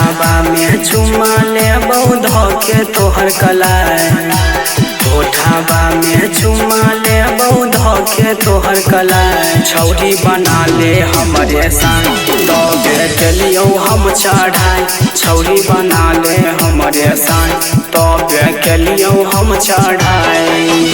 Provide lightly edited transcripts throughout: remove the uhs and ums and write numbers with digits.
ओठाबा में चुमा ले बौध के तोहर कलाई ओठाबा में चुमा ले बौध के तोहर कलाई छौरी बना ले हमरे संग तबे केलियो हम चढ़ाई छौरी बना ले हमरे संग तबे केलियो हम चढ़ाई।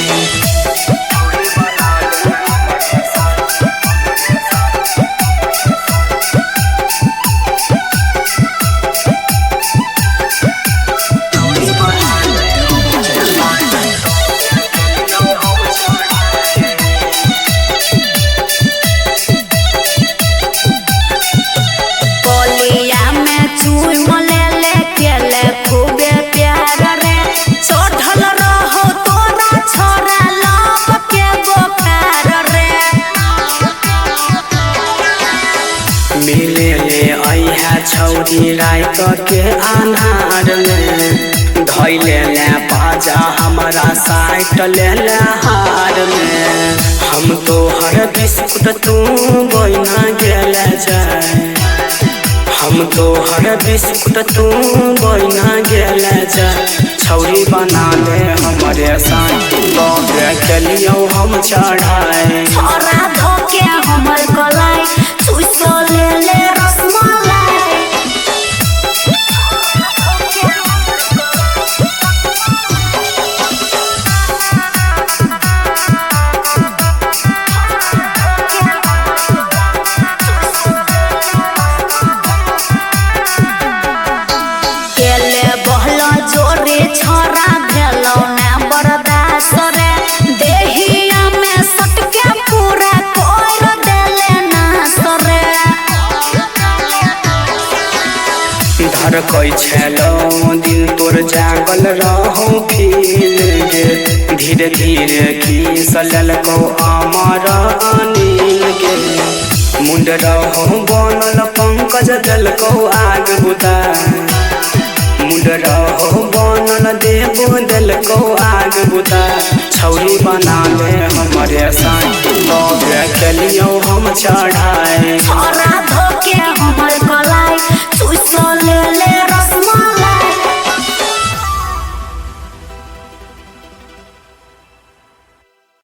मिले ले अइहा छौरी रात के अन्हार में धैले ले बाजा हमारा साइट ले ले हार में हम तो हर बिस्कुट तू बना गेले जाए हम तो हर बिस्कुट तू बना गेले जाए छौरी बना ले हमरे संग तबे केलियो हम चढ़ाई छोरा धोके हमर कलाई चुसो ले ले रसमलाई केले बहलो जोरे छोरा भेलो ना बर्दाश्त रे देहिया में सटके पूरा कोर देले ना सरे धर कोई छलो दिन तोर जागल रहो फील गे धीरे धीरे की सलल को अमर अनिल के मुंड रहो बनल पंकज दल को आग बुता मुंड रहो बनल देव दल को आग बुता छौरी बना ले हमरे संग तबे केलियो हम चढ़ा